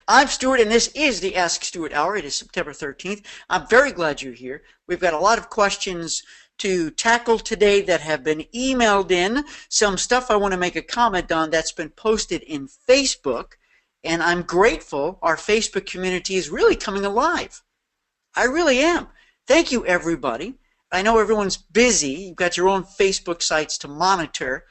I'm Stuart, and this is the Ask Stuart Hour. It is September 13th. I'm very glad you're here. We've got a lot of questions to tackle today that have been emailed in. Some stuff I want to make a comment on that's been posted in Facebook, and I'm grateful our Facebook community is really coming alive. I really am. Thank you, everybody. I know everyone's busy. You've got your own Facebook sites to monitor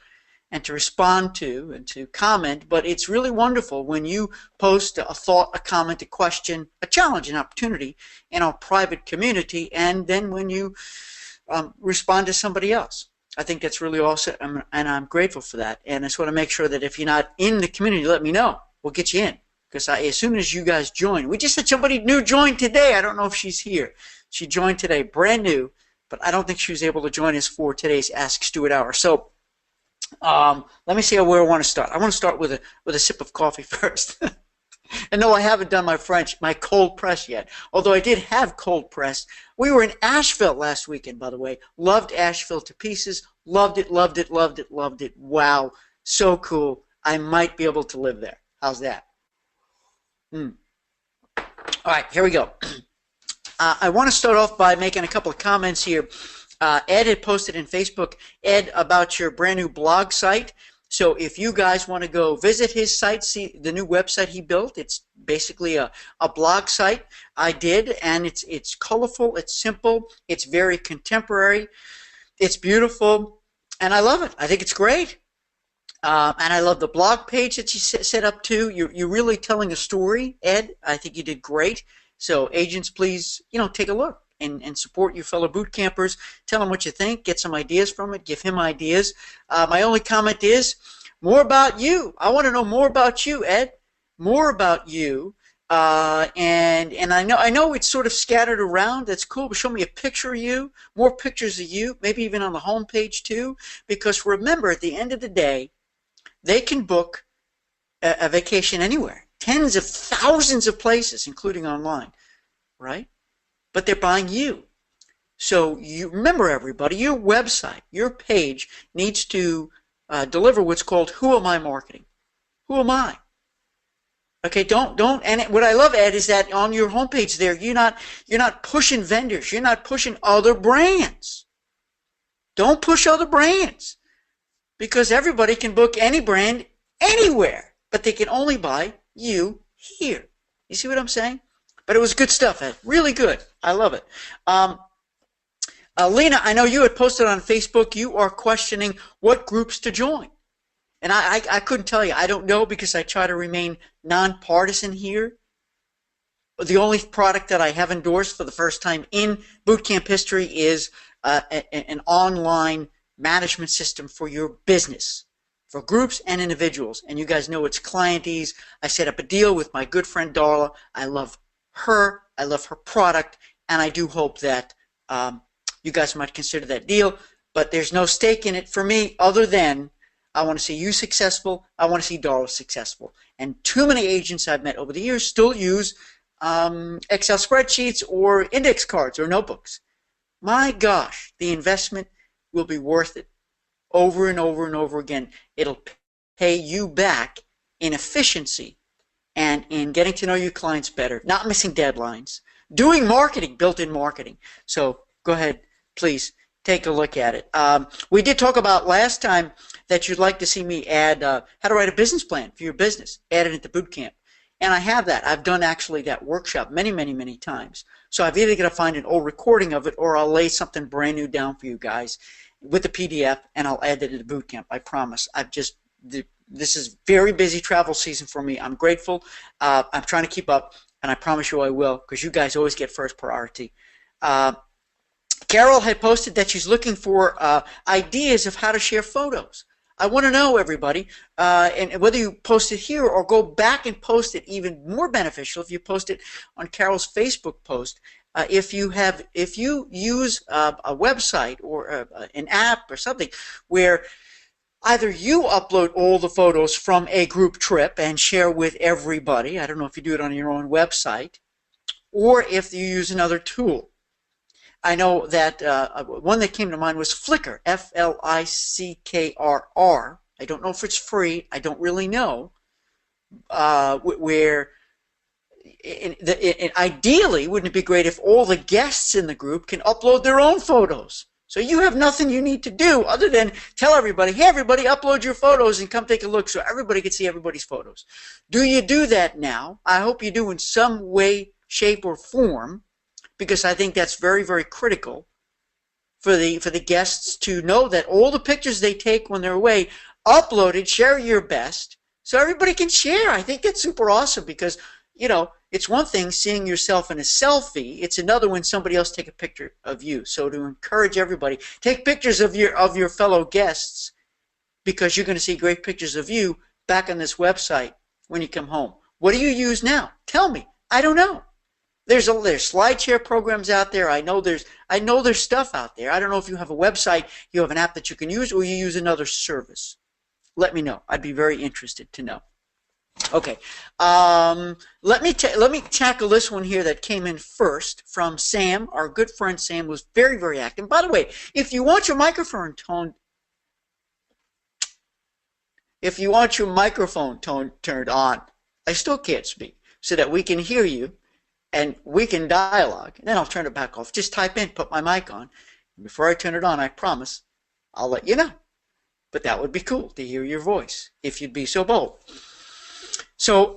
and to respond to and to comment, but it's really wonderful when you post a thought, a comment, a question, a challenge, an opportunity in our private community, and then when you respond to somebody else. I think that's really awesome, and I'm grateful for that. And I just want to make sure that if you're not in the community, let me know. We'll get you in. Because as soon as you guys join, we just had somebody new join today. I don't know if she's here. She joined today, brand new, but I don't think she was able to join us for today's Ask Stuart Hour. So let me see where I want to start. I want to start with a sip of coffee first. And no, I haven't done my cold press yet. Although I did have cold press. We were in Asheville last weekend, by the way. Loved Asheville to pieces. Loved it, loved it, loved it, loved it. Wow, so cool. I might be able to live there. How's that? All right, here we go. I want to start off by making a couple of comments here. Ed had posted in Facebook, Ed, about your brand new blog site. So if you guys want to go visit his site, see the new website he built, it's basically a blog site. I did, and it's colorful, it's simple, it's very contemporary, it's beautiful, and I love it. I think it's great. And I love the blog page that you set up too. You're really telling a story, Ed. I think you did great. So agents, please, take a look and support your fellow boot campers. Tell them what you think. Get some ideas from it. Give him ideas. My only comment is more about you. I want to know more about you, Ed. More about you. And I know it's sort of scattered around. That's cool. But show me a picture of you. More pictures of you. Maybe even on the home page too. Because remember, at the end of the day, they can book a vacation anywhere, tens of thousands of places, including online, right? But they're buying you. So you remember, everybody, your website, your page needs to deliver what's called "Who am I" marketing. Who am I? Okay, don't. And what I love, Ed, is that on your homepage there, you're not pushing vendors. You're not pushing other brands. Don't push other brands. Because everybody can book any brand anywhere, but they can only buy you here. You see what I'm saying? But it was good stuff, Ed. Really good. I love it. Lena, I know you had posted on Facebook you are questioning what groups to join. And I couldn't tell you. I don't know because I try to remain nonpartisan here. The only product that I have endorsed for the first time in bootcamp history is an online management system for your business, for groups and individuals. And you guys know it's Client Ease. I set up a deal with my good friend Darla. I love her. I love her product. And I do hope that you guys might consider that deal. But there's no stake in it for me other than I want to see you successful. I want to see Darla successful. And too many agents I've met over the years still use Excel spreadsheets or index cards or notebooks. My gosh, the investment will be worth it over and over and over again. It'll pay you back in efficiency and in getting to know your clients better, not missing deadlines, doing marketing, built-in marketing. So go ahead, please take a look at it. We did talk about last time that you'd like to see me add how to write a business plan for your business, add it into bootcamp. And I have that. I've done actually that workshop many, many, many times. So I've either got to find an old recording of it or I'll lay something brand new down for you guys with the PDF and I'll add it to the bootcamp. I promise. This is very busy travel season for me. I'm grateful. I'm trying to keep up, and I promise you I will because you guys always get first priority. Carol had posted that she's looking for ideas of how to share photos. I want to know, everybody, and whether you post it here or go back and post it, even more beneficial if you post it on Carol's Facebook post. If you use a website or an app or something where either you upload all the photos from a group trip and share with everybody, I don't know if you do it on your own website, or if you use another tool. I know that one that came to mind was Flickr, Flickr. I don't know if it's free. I don't really know. Where ideally, wouldn't it be great if all the guests in the group can upload their own photos? So you have nothing you need to do other than tell everybody, hey, everybody, upload your photos and come take a look so everybody can see everybody's photos. Do you do that now? I hope you do in some way, shape, or form, because I think that's very, very critical for the guests to know that all the pictures they take when they're away, uploaded, share your best, so everybody can share. I think that's super awesome because, you know, it's one thing seeing yourself in a selfie. It's another when somebody else take a picture of you. So to encourage everybody, take pictures of your fellow guests because you're going to see great pictures of you back on this website when you come home. What do you use now? Tell me. I don't know. There's SlideShare programs out there. I know there's stuff out there. I don't know if you have a website, you have an app that you can use, or you use another service. Let me know. I'd be very interested to know. Okay, let me tackle this one here that came in first from Sam. Our good friend Sam was very, very active. By the way, if you want your microphone turned on, I still can't speak, so that we can hear you and we can dialogue. And then I'll turn it back off. Just type in, put my mic on. And before I turn it on, I promise, I'll let you know. But that would be cool to hear your voice, if you'd be so bold. So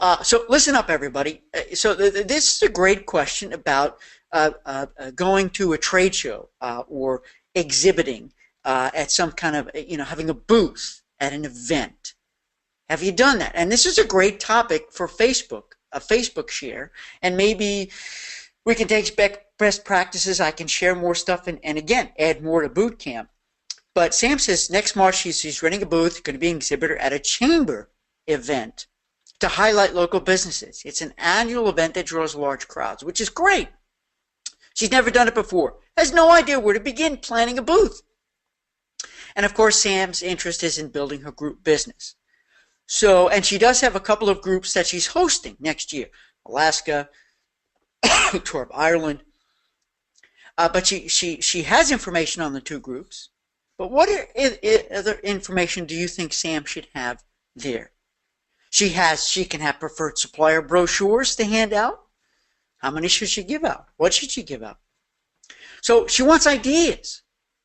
listen up, everybody. This is a great question about going to a trade show or exhibiting at some kind of, having a booth at an event. Have you done that? And this is a great topic for Facebook, a Facebook share. And maybe we can take best practices. I can share more stuff and again, add more to boot camp. But Sam says next March he's renting a booth, going to be an exhibitor at a chamber event to highlight local businesses. It's an annual event that draws large crowds, which is great. She's never done it before. Has no idea where to begin planning a booth. And of course, Sam's interest is in building her group business. So, and she does have a couple of groups that she's hosting next year. Alaska, tour of Ireland. But she has information on the two groups. But what other information do you think Sam should have there? She can have preferred supplier brochures to hand out. How many should she give out? What should she give out? So she wants ideas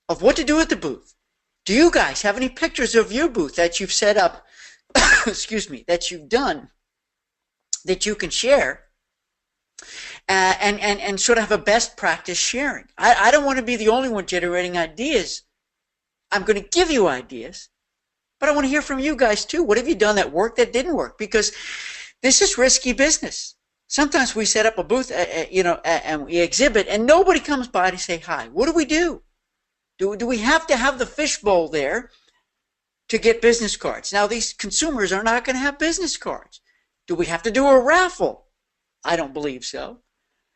of what to do at the booth. Do you guys have any pictures of your booth that you've set up, excuse me, that you've done, that you can share and sort of have a best practice sharing? I don't want to be the only one generating ideas. I'm going to give you ideas. But I want to hear from you guys too. What have you done that worked, that didn't work? Because this is risky business. Sometimes we set up a booth, and we exhibit, and nobody comes by to say hi. What do we do? Do we have to have the fishbowl there to get business cards? Now, these consumers are not going to have business cards. Do we have to do a raffle? I don't believe so.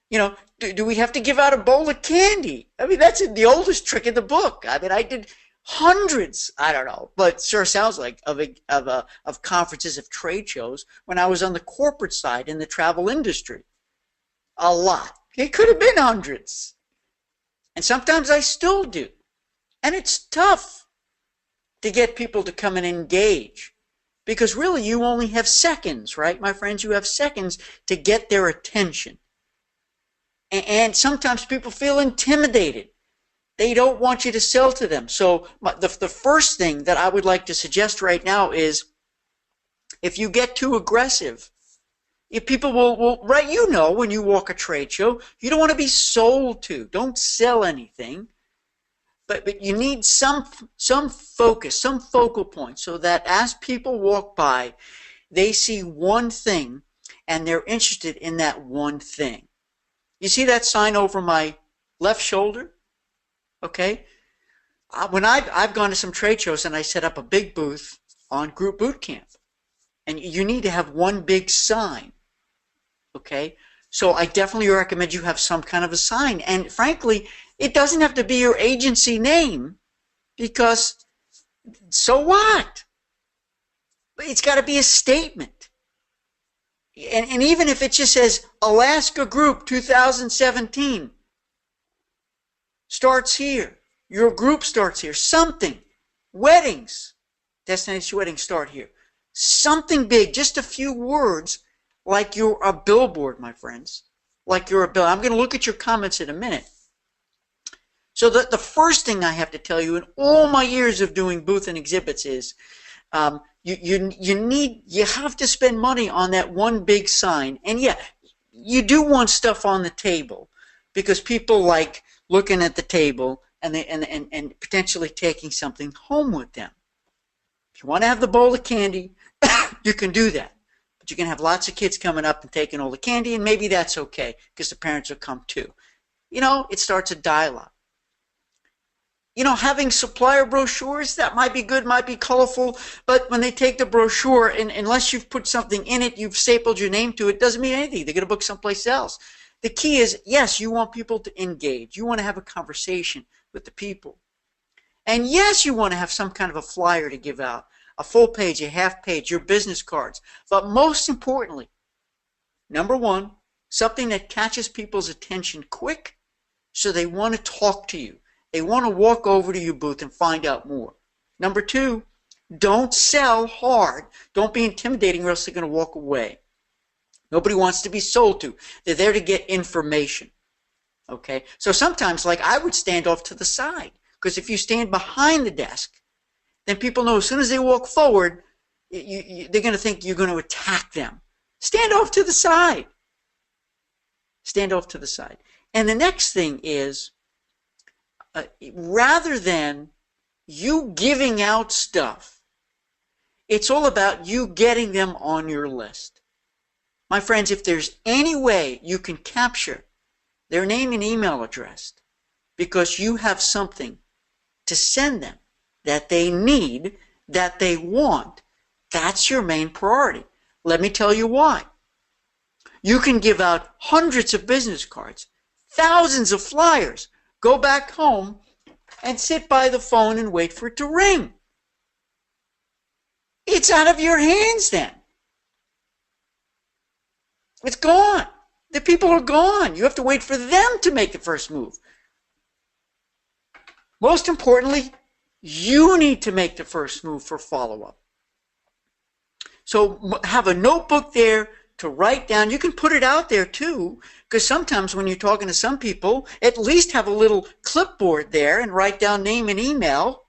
Do we have to give out a bowl of candy? I mean, that's the oldest trick in the book. I mean, I did hundreds, I don't know, but sure sounds like of conferences, of trade shows when I was on the corporate side in the travel industry. A lot. It could have been hundreds. And sometimes I still do. And it's tough to get people to come and engage because really you only have seconds, right, my friends? You have seconds to get their attention. And sometimes people feel intimidated. They don't want you to sell to them. So the first thing that I would like to suggest right now is if you get too aggressive, if people will right, when you walk a trade show, you don't want to be sold to. Don't sell anything. But you need some focus, some focal point so that as people walk by, they see one thing and they're interested in that one thing. You see that sign over my left shoulder? Okay, when I've gone to some trade shows and I set up a big booth on Group Boot Camp, and you need to have one big sign. Okay, so I definitely recommend you have some kind of a sign. And frankly, it doesn't have to be your agency name, because so what? It's got to be a statement. And even if it just says Alaska Group 2017. Starts here. Your group starts here. Something. Weddings. Destination weddings start here. Something big. Just a few words like you're a billboard, my friends. Like you're a bill. I'm going to look at your comments in a minute. So the first thing I have to tell you in all my years of doing booth and exhibits is you have to spend money on that one big sign. And yeah, you do want stuff on the table because people like looking at the table and potentially taking something home with them. If you want to have the bowl of candy, you can do that. But you can have lots of kids coming up and taking all the candy, and maybe that's okay because the parents will come too. You know, it starts a dialogue. You know, having supplier brochures, that might be good, might be colorful, but when they take the brochure, and unless you've put something in it, you've stapled your name to it, doesn't mean anything. They're going to book someplace else. The key is, yes, you want people to engage. You want to have a conversation with the people. And yes, you want to have some kind of a flyer to give out, a full page, a half page, your business cards. But most importantly, number one, something that catches people's attention quick so they want to talk to you. They want to walk over to your booth and find out more. Number two, don't sell hard. Don't be intimidating or else they're going to walk away. Nobody wants to be sold to. They're there to get information. Okay? So sometimes, like, I would stand off to the side. Because if you stand behind the desk, then people know as soon as they walk forward, they're going to think you're going to attack them. Stand off to the side. Stand off to the side. And the next thing is, rather than you giving out stuff, it's all about you getting them on your list. My friends, if there's any way you can capture their name and email address because you have something to send them that they need, that they want, that's your main priority. Let me tell you why. You can give out hundreds of business cards, thousands of flyers, go back home and sit by the phone and wait for it to ring. It's out of your hands then. It's gone. The people are gone. You have to wait for them to make the first move. Most importantly, you need to make the first move for follow-up. So have a notebook there to write down. You can put it out there too, because sometimes when you're talking to some people, at least have a little clipboard there and write down name and email,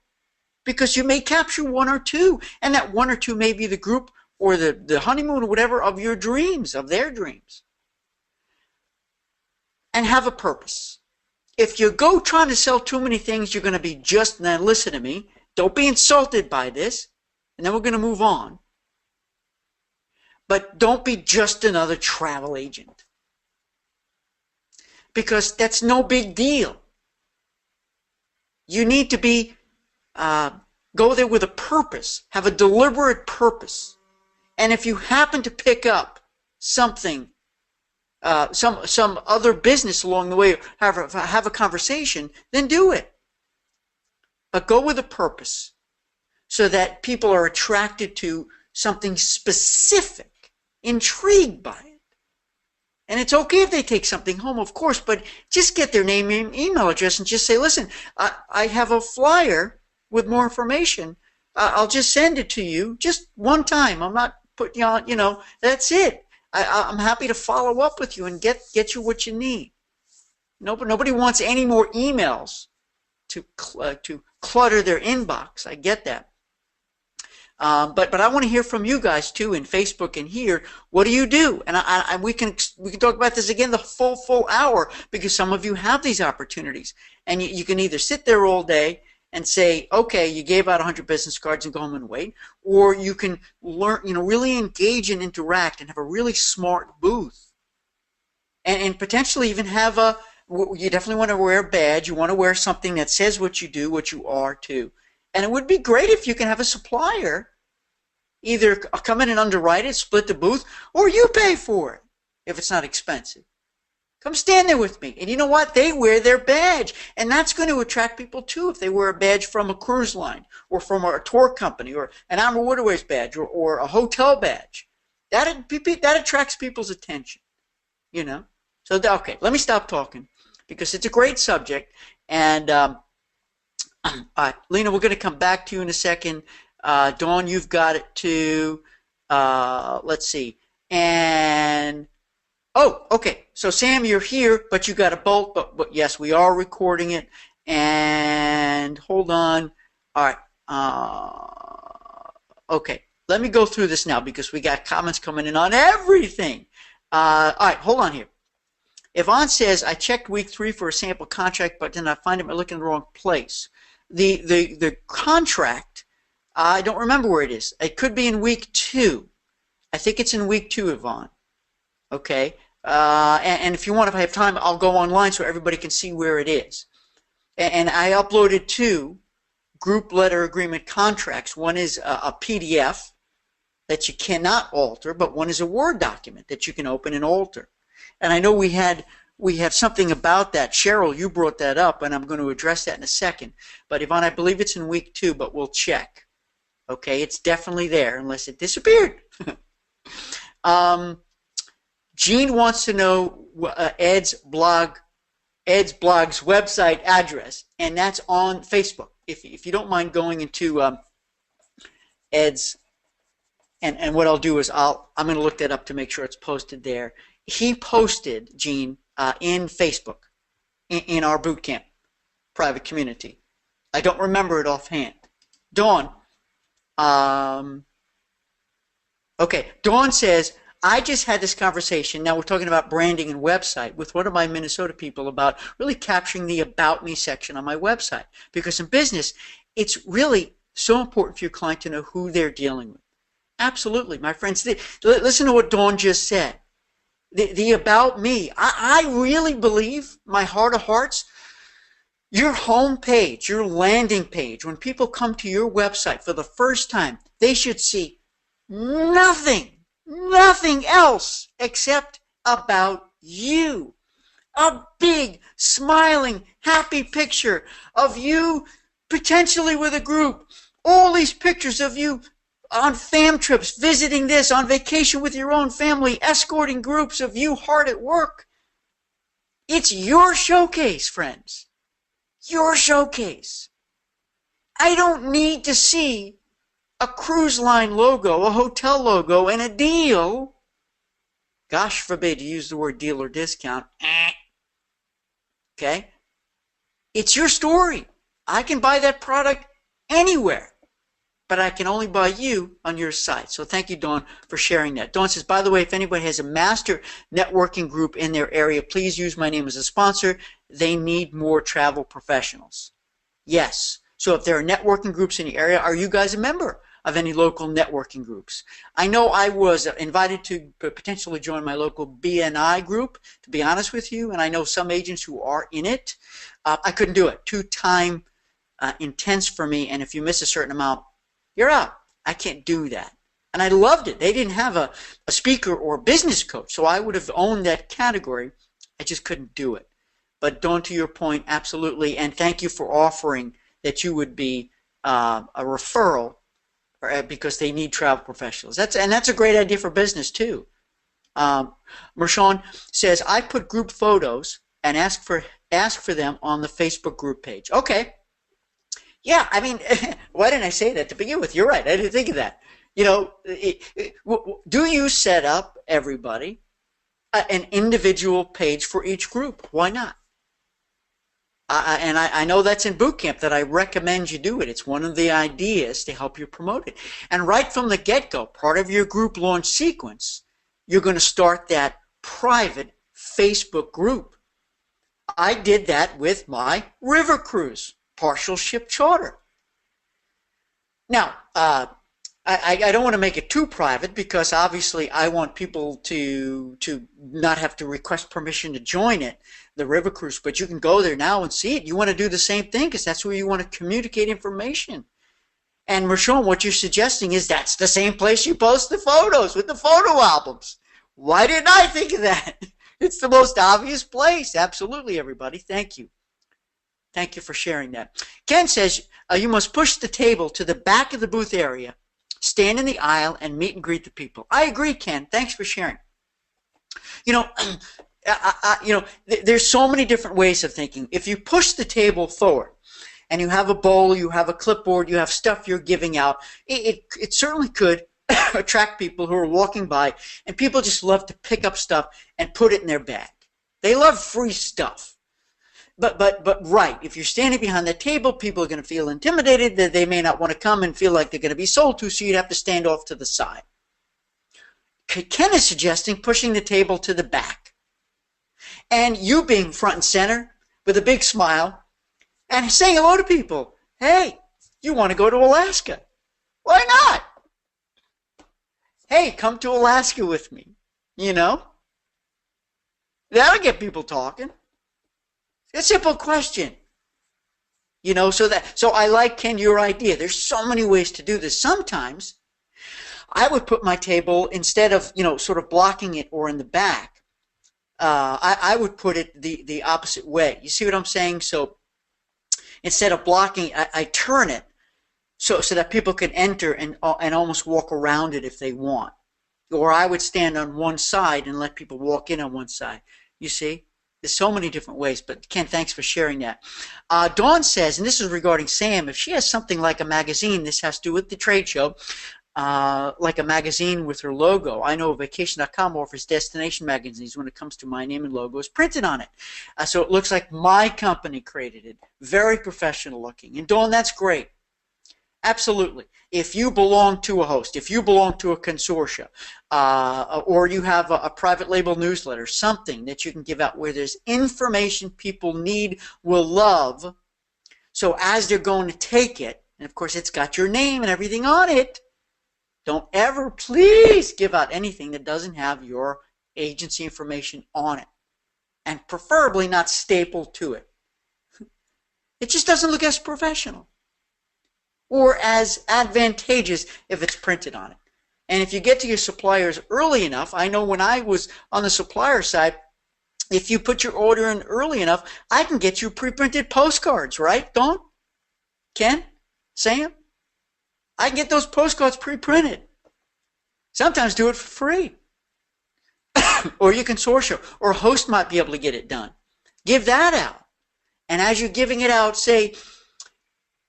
because you may capture one or two, and that one or two may be the group or the honeymoon or whatever of your dreams, of their dreams. And have a purpose. If you go trying to sell too many things, you're going to be just, now listen to me, don't be insulted by this, and then we're going to move on. But don't be just another travel agent. Because that's no big deal. You need to be, go there with a purpose, have a deliberate purpose. And if you happen to pick up something, some other business along the way, have a conversation, then do it. But go with a purpose so that people are attracted to something specific, intrigued by it. And it's okay if they take something home, of course, but just get their name and email address and just say, listen, I have a flyer with more information. I'll just send it to you just one time. I'm not putting you on, that's it. I'm happy to follow up with you and get you what you need. Nobody wants any more emails to clutter their inbox. I get that. But I want to hear from you guys too in Facebook and here. What do you do? And we can talk about this again the full hour, because some of you have these opportunities, and you can either sit there all day and say, okay, you gave out 100 business cards and go home and wait, or you can learn, really engage and interact and have a really smart booth, and potentially even have you definitely want to wear a badge. You want to wear something that says what you do, what you are too. And it would be great if you can have a supplier either come in and underwrite it, split the booth, or you pay for it if it's not expensive. Come stand there with me. And you know what? They wear their badge. And that's going to attract people too if they wear a badge from a cruise line or from a tour company or an Amber Waterways badge or a hotel badge. That attracts people's attention, So, okay, let me stop talking because it's a great subject. And Lena, we're going to come back to you in a second. Dawn, you've got it too. Let's see. And oh, okay. So Sam, you're here, but you got a bolt. But yes, we are recording it. And hold on. All right. Okay. Let me go through this now because we got comments coming in on everything. All right. Hold on here. Yvonne says, I checked week 3 for a sample contract, but then I find it by looking in the wrong place. The contract, I don't remember where it is. It could be in week 2. I think it's in week 2, Yvonne. Okay. And if you want, if I have time, I'll go online so everybody can see where it is. And I uploaded 2 group letter agreement contracts. One is a PDF that you cannot alter, but one is a Word document that you can open and alter. And I know we have something about that. Cheryl, you brought that up, and I'm going to address that in a second. But Yvonne, I believe it's in week 2, but we'll check. Okay, it's definitely there unless it disappeared. Gene wants to know Ed's blog's website address, and that's on Facebook. If you don't mind going into Ed's, and what I'll do is I'm going to look that up to make sure it's posted there. He posted, Gene, in Facebook, in our boot camp private community. I don't remember it offhand. Dawn. Okay, Dawn says, I just had this conversation, now we're talking about branding and website, with one of my Minnesota people about really capturing the About Me section on my website. Because in business, it's really so important for your client to know who they're dealing with. Absolutely, my friends. Listen to what Dawn just said. The About Me. I really believe, my heart of hearts, your home page, your landing page, when people come to your website for the first time, they should see nothing else except about you. A big, smiling, happy picture of you potentially with a group. All these pictures of you on fam trips, visiting this, on vacation with your own family, escorting groups of you hard at work. It's your showcase, friends. Your showcase. I don't need to see a cruise line logo, a hotel logo, and a deal. Gosh forbid you use the word deal or discount. Okay? It's your story. I can buy that product anywhere, but I can only buy you on your site. So thank you, Dawn, for sharing that. Dawn says, by the way, if anybody has a master networking group in their area, please use my name as a sponsor. They need more travel professionals. Yes. So if there are networking groups in the area, are you guys a member of any local networking groups? I know I was invited to potentially join my local BNI group, to be honest with you, and I know some agents who are in it. I couldn't do it. Too time intense for me, and if you miss a certain amount, you're out. I can't do that. And I loved it. They didn't have a speaker or a business coach, so I would have owned that category. I just couldn't do it. But Dawn, to your point, absolutely, and thank you for offering that you would be a referral because they need travel professionals. That's a great idea for business too. Mershon says, I put group photos and ask for them on the Facebook group page. Okay. Yeah, I mean, why didn't I say that to begin with? You're right. I didn't think of that. You know, do you set up, everybody, an individual page for each group? Why not? And I know that's in boot camp that I recommend you do it. It's one of the ideas to help you promote it. And right from the get-go, part of your group launch sequence, you're going to start that private Facebook group. I did that with my river cruise, partial ship charter. Now, I don't want to make it too private because obviously I want people to not have to request permission to join it, the river cruise, but you can go there now and see it. You want to do the same thing because that's where you want to communicate information. And Mershon, what you're suggesting is that's the same place you post the photos with the photo albums. Why didn't I think of that? It's the most obvious place. Absolutely, everybody. Thank you. Thank you for sharing that. Ken says you must push the table to the back of the booth area, stand in the aisle, and meet and greet the people. I agree, Ken. Thanks for sharing. You know, there's so many different ways of thinking. If you push the table forward and you have a bowl, you have a clipboard, you have stuff you're giving out, it certainly could attract people who are walking by, and people just love to pick up stuff and put it in their bag. They love free stuff. But right, if you're standing behind the table, people are going to feel intimidated, that they may not want to come and feel like they're going to be sold to, so you'd have to stand off to the side. Ken is suggesting pushing the table to the back, and you being front and center with a big smile and saying hello to people. Hey, you want to go to Alaska? Why not? Hey, come to Alaska with me. You know? That'll get people talking. It's a simple question. You know, so I like, Ken, your idea. There's so many ways to do this. Sometimes I would put my table, instead of, you know, sort of blocking it or in the back, I would put it the opposite way. You see what I'm saying? So instead of blocking, I turn it so that people can enter and almost walk around it if they want. Or I would stand on one side and let people walk in on one side. You see? There's so many different ways. But Ken, thanks for sharing that. Dawn says, and this is regarding Sam, if she has something like a magazine, this has to do with the trade show, like a magazine with her logo. I know Vacation.com offers destination magazines when it comes to my name and logo is printed on it. So it looks like my company created it. Very professional looking. And Dawn, that's great. Absolutely. If you belong to a host, if you belong to a consortia, or you have a private label newsletter, something that you can give out where there's information people need, will love, so as they're going to take it, and of course it's got your name and everything on it, don't ever, please, give out anything that doesn't have your agency information on it, and preferably not stapled to it. It just doesn't look as professional or as advantageous if it's printed on it. And if you get to your suppliers early enough, I know when I was on the supplier side, if you put your order in early enough, I can get you pre-printed postcards, right, Dawn? Ken? Sam? I can get those postcards pre-printed. Sometimes do it for free. Or you can source it, or a host might be able to get it done. Give that out. And as you're giving it out, say,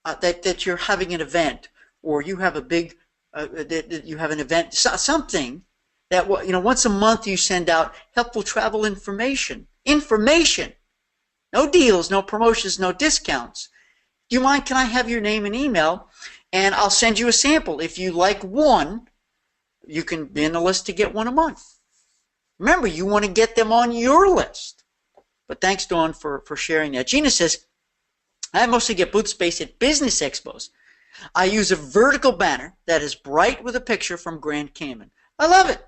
that you're having an event, or you have a big that you have an event, something that, you know, once a month you send out helpful travel information. No deals, no promotions, no discounts. Do you mind, can I have your name and email, and I'll send you a sample. If you like one, you can be in the list to get one a month. Remember, you want to get them on your list. But thanks, Dawn, for sharing that. Gina says, I mostly get booth space at business expos. I use a vertical banner that is bright with a picture from Grand Cayman. I love it.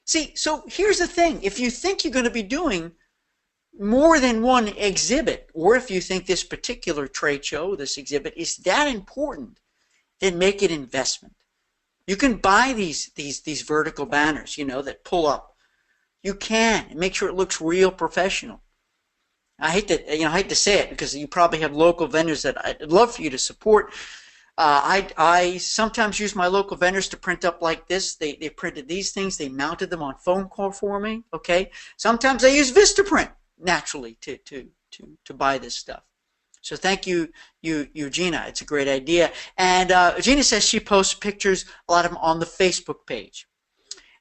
See, so here's the thing. If you think you're going to be doing more than one exhibit, or if you think this particular trade show, this exhibit, is that important, then make it investment. You can buy these vertical banners, you know, that pull up. You can, and make sure it looks real professional. I hate to say it, because you probably have local vendors that I'd love for you to support. I sometimes use my local vendors to print up like this. They printed these things. They mounted them on foam core for me. Okay. Sometimes I use Vistaprint naturally to buy this stuff. So thank you, Gina. It's a great idea. And Gina says she posts pictures, a lot of them, on the Facebook page.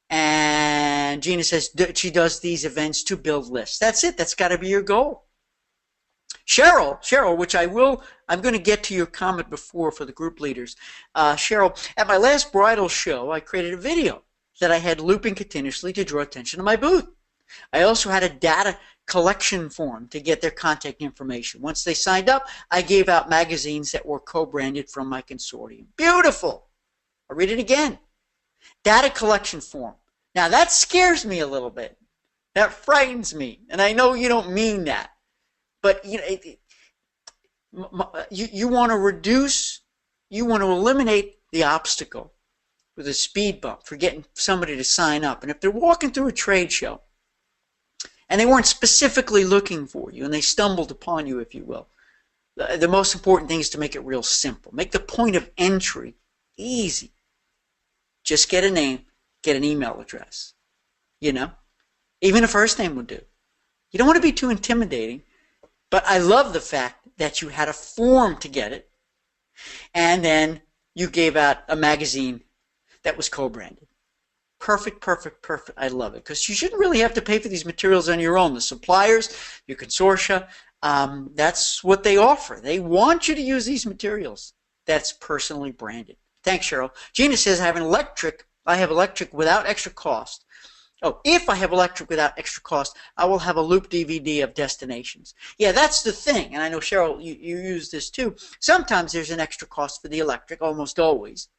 And Gina says she does these events to build lists. That's it. That's got to be your goal. Cheryl, which I'm going to get to your comment before for the group leaders. Cheryl, at my last bridal show, I created a video that I had looping continuously to draw attention to my booth. I also had a data collection form to get their contact information. Once they signed up, I gave out magazines that were co-branded from my consortium. Beautiful. I'll read it again. Data collection form. Now that scares me a little bit. That frightens me. And I know you don't mean that. But you know, you want to reduce, you want to eliminate the obstacle with a speed bump for getting somebody to sign up. And if they're walking through a trade show and they weren't specifically looking for you and they stumbled upon you, if you will, the most important thing is to make it real simple. Make the point of entry easy. Just get a name, get an email address. You know, even a first name would do. You don't want to be too intimidating. But I love the fact that you had a form to get it, and then you gave out a magazine that was co-branded. Perfect, perfect, perfect. I love it because you shouldn't really have to pay for these materials on your own. The suppliers, your consortia, that's what they offer. They want you to use these materials. That's personally branded. Thanks, Cheryl. Gina says, I have electric without extra cost. Oh, if I have electric without extra cost, I will have a loop DVD of destinations. Yeah, that's the thing. And I know, Cheryl, you use this too. Sometimes there's an extra cost for the electric, almost always.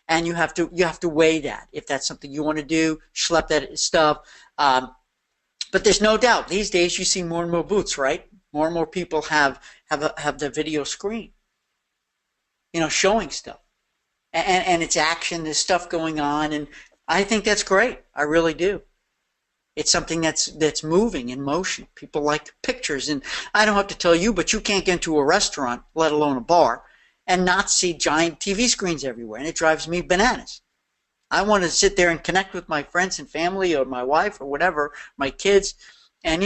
And you have to weigh that. If that's something you want to do, schlep that stuff. But there's no doubt, these days you see more and more booths, right? More and more people have the video screen, showing stuff. And it's action, there's stuff going on, and I think that's great. I really do. It's something that's moving in motion. People like pictures, and I don't have to tell you, but you can't get into a restaurant, let alone a bar, and not see giant TV screens everywhere, and it drives me bananas. I want to sit there and connect with my friends and family or my wife or whatever, my kids, and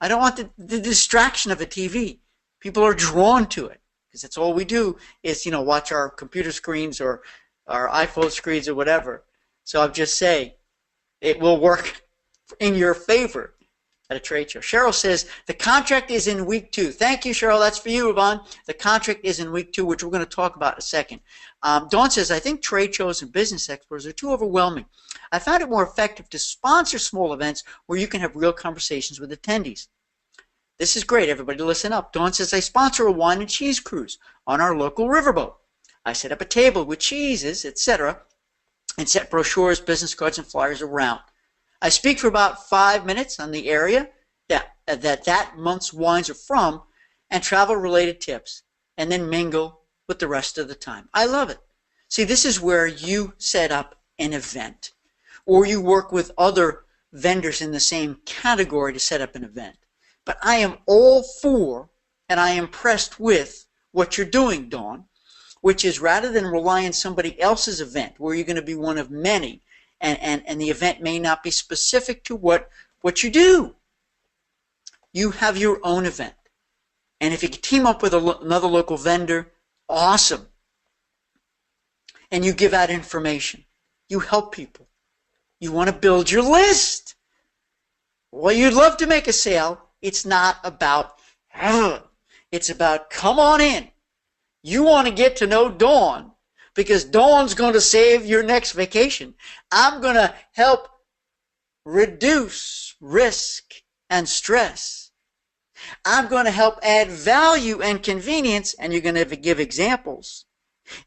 I don't want the distraction of a TV. People are drawn to it because that's all we do is watch our computer screens or our iPhone screens or whatever. So I'm just saying, it will work in your favor at a trade show. Cheryl says, the contract is in week 2. Thank you, Cheryl. That's for you, Yvonne. The contract is in week 2, which we're going to talk about in a second. Dawn says, I think trade shows and business expos are too overwhelming. I found it more effective to sponsor small events where you can have real conversations with attendees. This is great. Everybody listen up. Dawn says, I sponsor a wine and cheese cruise on our local riverboat. I set up a table with cheeses, etc., and set brochures, business cards, and flyers around. I speak for about 5 minutes on the area that month's wines are from and travel-related tips, and then mingle with the rest of the time. I love it. See, this is where you set up an event, or you work with other vendors in the same category to set up an event. But I am all for, and I am impressed with what you're doing, Dawn, which is rather than rely on somebody else's event where you're going to be one of many, and the event may not be specific to what you do. You have your own event. And if you can team up with another local vendor, awesome. And you give out information. You help people. You want to build your list. Well, you'd love to make a sale. It's not about, it's about come on in. You want to get to know Dawn because Dawn's going to save your next vacation. I'm going to help reduce risk and stress. I'm going to help add value and convenience, and you're going to give examples.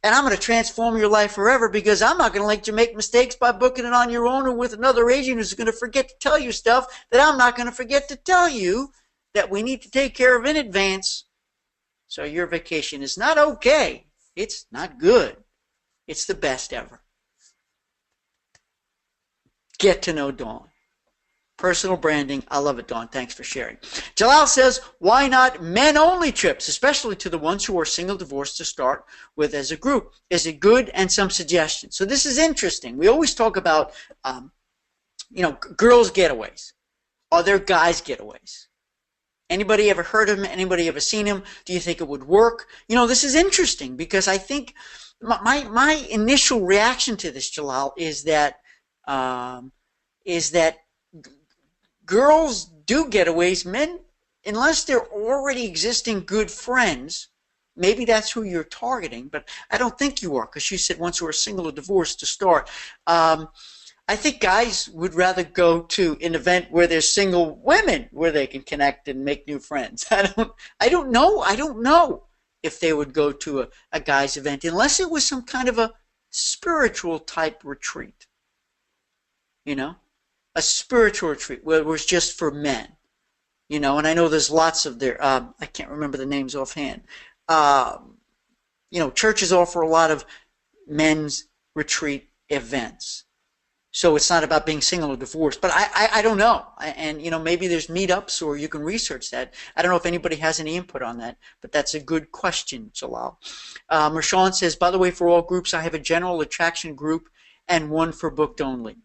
And I'm going to transform your life forever because I'm not going to let you make mistakes by booking it on your own or with another agent who's going to forget to tell you stuff that I'm not going to forget to tell you that we need to take care of in advance. So your vacation is not okay. It's not good. It's the best ever. Get to know Dawn. Personal branding. I love it, Dawn. Thanks for sharing. Jalal says, why not men-only trips, especially to the ones who are single divorced to start with as a group? Is it good? And some suggestions. So this is interesting. We always talk about, girls' getaways. Are there guys' getaways? Anybody ever heard of him? Anybody ever seen him? Do you think it would work? This is interesting because I think my initial reaction to this, Jalal, is that girls do getaways. Men, unless they're already existing good friends, maybe that's who you're targeting, but I don't think you are because you said once you were single or divorced to start. I think guys would rather go to an event where there's single women where they can connect and make new friends. I don't know if they would go to a guy's event unless it was some kind of a spiritual type retreat. A spiritual retreat where it was just for men. And I know there's lots of there. I can't remember the names offhand. Churches offer a lot of men's retreat events. So it's not about being single or divorced. But I don't know. And, maybe there's meetups or you can research that. I don't know if anybody has any input on that. But that's a good question, Jalal. Mershawn says, by the way, for all groups, I have a general attraction group and one for booked only.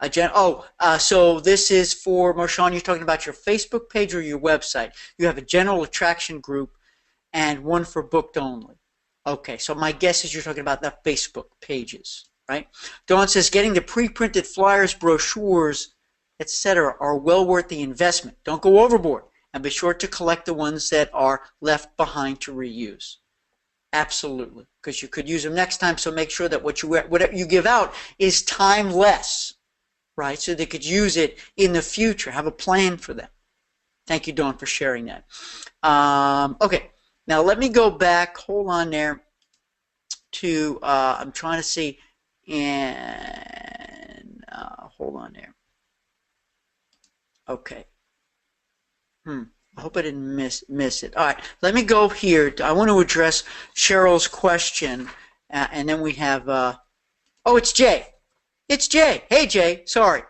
So this is for, Mershawn, you're talking about your Facebook page or your website. You have a general attraction group and one for booked only. Okay, so my guess is you're talking about the Facebook pages. right? Dawn says getting the pre-printed flyers, brochures, etc. are well worth the investment. Don't go overboard, and be sure to collect the ones that are left behind to reuse. Absolutely, because you could use them next time, so make sure that whatever you give out is timeless, right? So they could use it in the future. Have a plan for them. Thank you, Dawn, for sharing that. Okay, now let me go back. Hold on there to, I'm trying to see, and hold on there. Okay. I hope I didn't miss it. All right, let me go here. I want to address Cheryl's question, and then we have, oh, it's Jay. It's Jay. Hey, Jay. Sorry.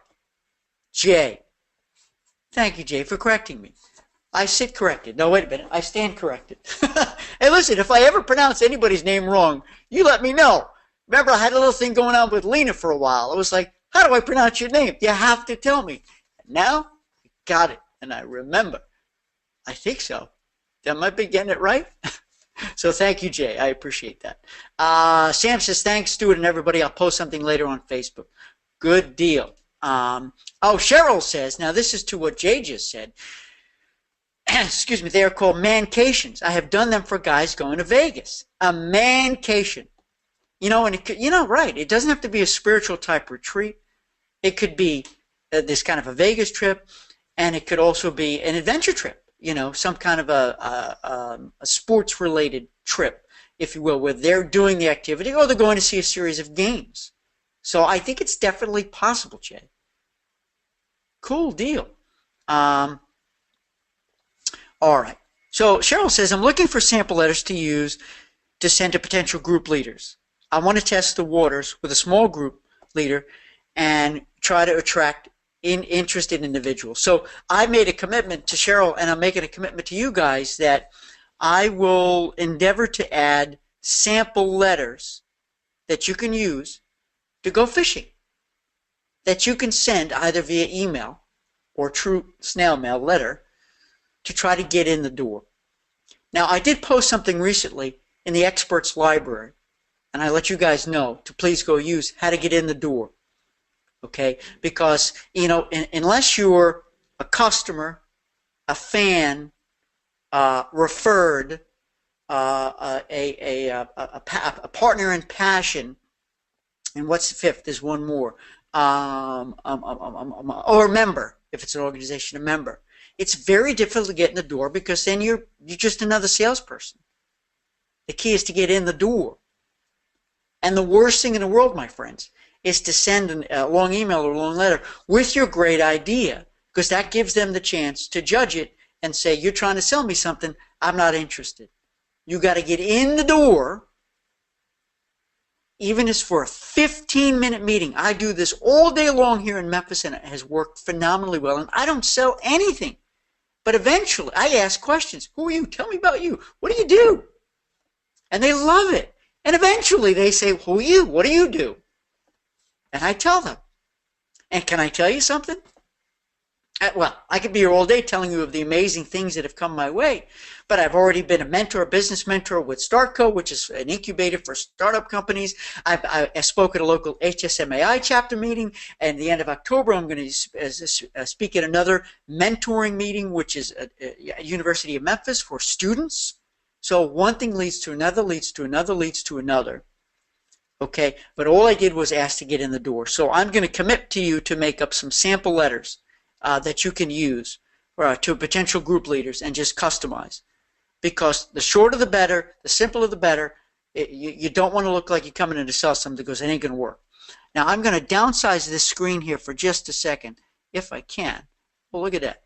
Jay. Thank you, Jay, for correcting me. I sit corrected. No, wait a minute. I stand corrected. Hey, listen, if I ever pronounce anybody's name wrong, you let me know. Remember, I had a little thing going on with Lena for a while. I was like, how do I pronounce your name? You have to tell me. Now, I got it, and I remember. I think so. That might be getting it right. So thank you, Jay. I appreciate that. Sam says, thanks, Stuart and everybody. I'll post something later on Facebook. Good deal. Oh, Cheryl says, now this is to what Jay just said. Excuse me, they are called mancations. I have done them for guys going to Vegas. A mancation. You know, and it could, right. It doesn't have to be a spiritual type retreat. It could be this kind of a Vegas trip, and it could also be an adventure trip. Some kind of a sports-related trip, if you will, where they're doing the activity or they're going to see a series of games. So I think it's definitely possible, Jay. Cool deal. All right. So Cheryl says, I'm looking for sample letters to use to send to potential group leaders. I want to test the waters with a small group leader and try to attract interested individuals. So I made a commitment to Cheryl, and I'm making a commitment to you guys that I will endeavor to add sample letters that you can use to go fishing, that you can send either via email or true snail mail letter to try to get in the door. Now, I did post something recently in the experts library, and I let you guys know to please go use how to get in the door. Okay, because unless you're a customer, a fan, referred, a partner in passion, and what's the fifth? There's one more, or a member, if it's an organization, a member. It's very difficult to get in the door because then you're just another salesperson. The key is to get in the door. And the worst thing in the world, my friends, is to send a long email or a long letter with your great idea, because that gives them the chance to judge it and say, you're trying to sell me something, I'm not interested. You got to get in the door, even if it's for a 15-minute meeting. I do this all day long here in Memphis, and it has worked phenomenally well, and I don't sell anything. But eventually, I ask questions. Who are you? Tell me about you. What do you do? And they love it. And eventually, they say, who are you? What do you do? And I tell them. And can I tell you something? Well, I could be here all day telling you of the amazing things that have come my way, but I've already been a mentor, a business mentor with StartCo, which is an incubator for startup companies. I spoke at a local HSMAI chapter meeting, and at the end of October, I'm going to speak at another mentoring meeting, which is at University of Memphis for students. So one thing leads to another, leads to another, leads to another. Okay, but all I did was ask to get in the door. So I'm going to commit to you to make up some sample letters that you can use to potential group leaders and just customize. Because the shorter the better, the simpler the better. You don't want to look like you're coming in to sell something because it ain't going to work. Now I'm going to downsize this screen here for just a second, if I can. Well, look at that.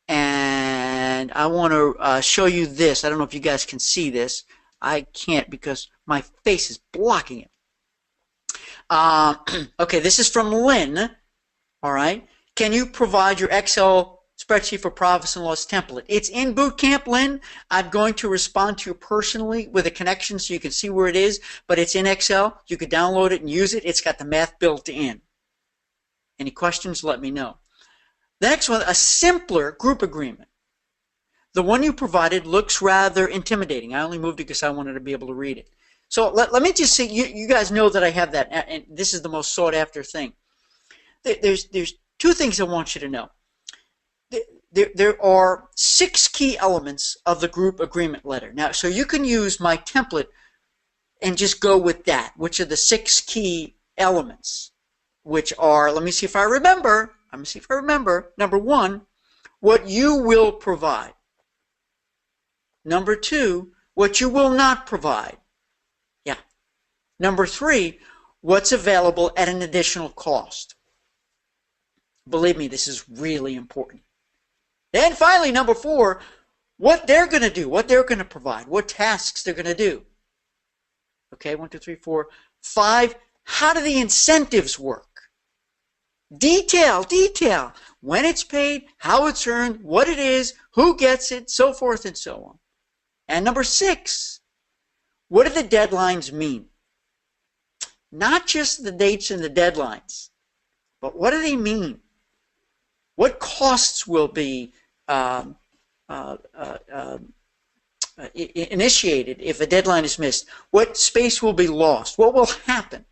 And I want to show you this. I don't know if you guys can see this. I can't because my face is blocking it. Okay, this is from Lynn. All right. Can you provide your Excel spreadsheet for profits and loss template? It's in Bootcamp, Lynn. I'm going to respond to you personally with a connection so you can see where it is, but it's in Excel. You can download it and use it. It's got the math built in. Any questions, let me know. The next one, a simpler group agreement. The one you provided looks rather intimidating. I only moved it because I wanted to be able to read it. So let me just say, you guys know that I have that, and this is the most sought after thing. There's two things I want you to know. There are 6 key elements of the group agreement letter. Now, so you can use my template and just go with that, which are the 6 key elements, which are, let me see if I remember. Number 1, what you will provide. Number 2, what you will not provide. Yeah. Number 3, what's available at an additional cost. Believe me, this is really important. And finally, number 4, what they're going to do, what they're going to provide, what tasks they're going to do. Okay, 1, 2, 3, 4, 5, how do the incentives work? Detail, when it's paid, how it's earned, what it is, who gets it, so forth and so on. And number 6, what do the deadlines mean? Not just the dates and the deadlines, but what do they mean? What costs will be initiated if a deadline is missed? What space will be lost? What will happen?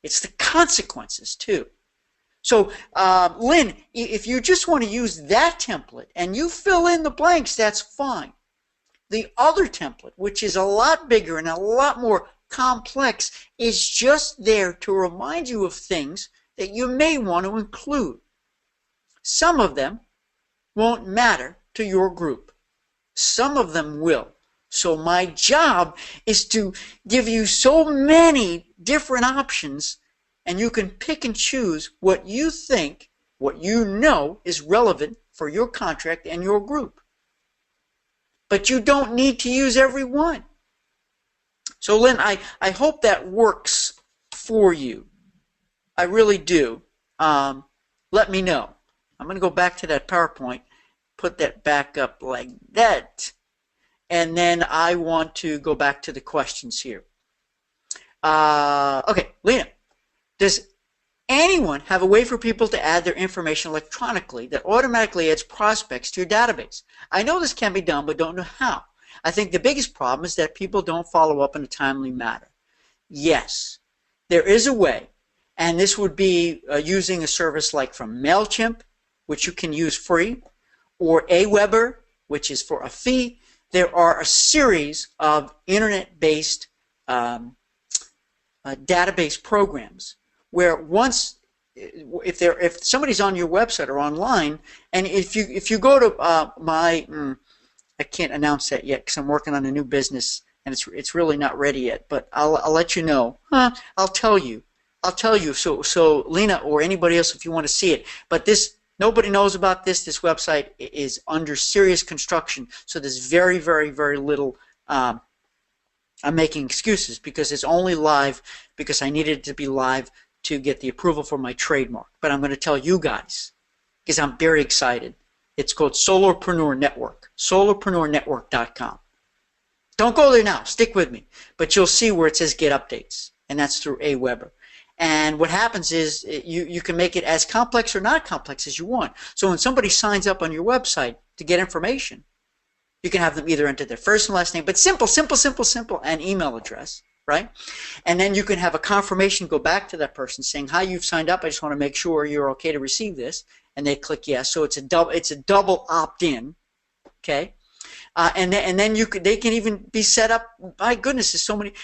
It's the consequences too. So, Lynn, if you just want to use that template and you fill in the blanks, that's fine. The other template, which is a lot bigger and a lot more complex, is just there to remind you of things that you may want to include. Some of them won't matter to your group. Some of them will. So my job is to give you so many different options, and you can pick and choose what you think, what you know is relevant for your contract and your group. But you don't need to use every one. So Lynn, I hope that works for you. I really do. Let me know. I'm going to go back to that PowerPoint, put that back up like that, and then I want to go back to the questions here. Okay, Lena, does anyone have a way for people to add their information electronically that automatically adds prospects to your database? I know this can be done, but don't know how. I think the biggest problem is that people don't follow up in a timely manner. Yes, there is a way, and this would be using a service like from MailChimp, which you can use free, or Aweber, which is for a fee. There are a series of internet-based database programs where once, if somebody's on your website or online, and if you go to I can't announce that yet because I'm working on a new business and it's really not ready yet, but I'll let you know. I'll tell you. So Lena or anybody else if you want to see it, but this. Nobody knows about this. This website is under serious construction, so there's very, very, very little. I'm making excuses because it's only live because I needed it to be live to get the approval for my trademark. But I'm going to tell you guys because I'm very excited. It's called Solopreneur Network, solopreneurnetwork.com. Don't go there now. Stick with me. But you'll see where it says Get Updates, and that's through Aweber. And what happens is you can make it as complex or not complex as you want. So when somebody signs up on your website to get information, you can have them either enter their first and last name, but simple, and email address, right? And then you can have a confirmation go back to that person saying, hi, you've signed up. I just want to make sure you're okay to receive this. And they click yes. So it's a double opt-in, okay? And then they can even be set up. My goodness, there's so many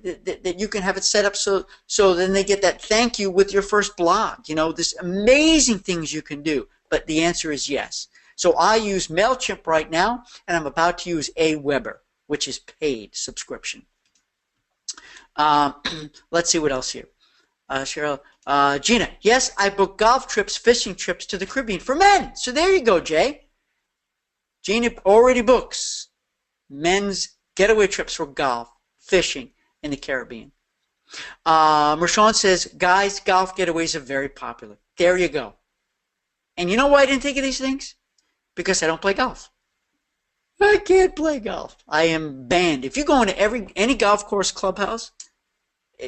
that you can have it set up so then they get that thank you with your first blog. You know, there's amazing things you can do. But the answer is yes. So I use MailChimp right now, and I'm about to use Aweber, which is paid subscription. Let's see what else here. Cheryl, Gina, yes, I book golf trips, fishing trips to the Caribbean for men. So there you go, Jay. Gina already books men's getaway trips for golf, fishing in the Caribbean. Mershon says, guys, golf getaways are very popular. There you go. And you know why I didn't think of these things? Because I don't play golf. I can't play golf. I am banned. If you go into any golf course clubhouse,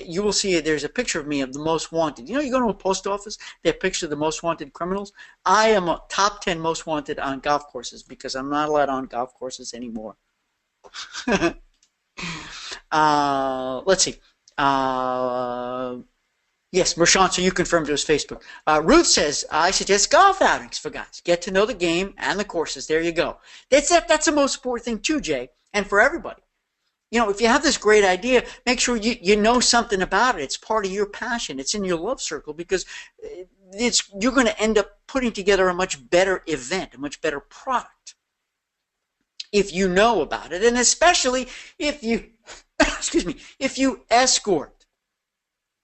you will see there's a picture of me of the most wanted. You know, you go to a post office, they have pictures of the most wanted criminals. I am a top 10 most wanted on golf courses because I'm not allowed on golf courses anymore. Let's see. Yes, Mershant, so you confirmed it was Facebook. Ruth says, I suggest golf outings for guys. Get to know the game and the courses. There you go. That's the most important thing too, Jay, and for everybody. You know, if you have this great idea, make sure you know something about it. It's part of your passion. It's in your love circle, because you're going to end up putting together a much better event, a much better product, if you know about it, and especially if you, excuse me, if you escort.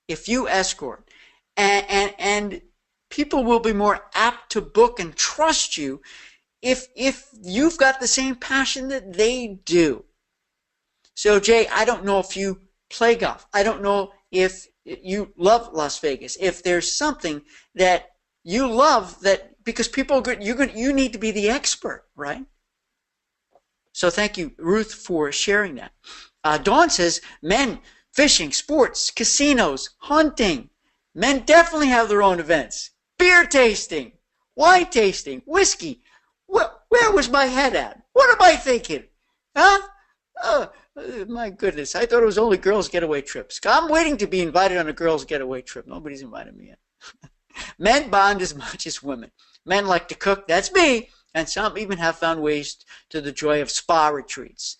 If you escort, and people will be more apt to book and trust you if you've got the same passion that they do. So, Jay, I don't know if you play golf. I don't know if you love Las Vegas. If there's something that you love, that because people you need to be the expert, right? So thank you, Ruth, for sharing that. Dawn says, men, fishing, sports, casinos, hunting. Men definitely have their own events. Beer tasting, wine tasting, whiskey. Where was my head at? What am I thinking? Huh? My goodness, I thought it was only girls' getaway trips. I'm waiting to be invited on a girls' getaway trip. Nobody's invited me yet. Men bond as much as women. Men like to cook, that's me. And some even have found ways to the joy of spa retreats.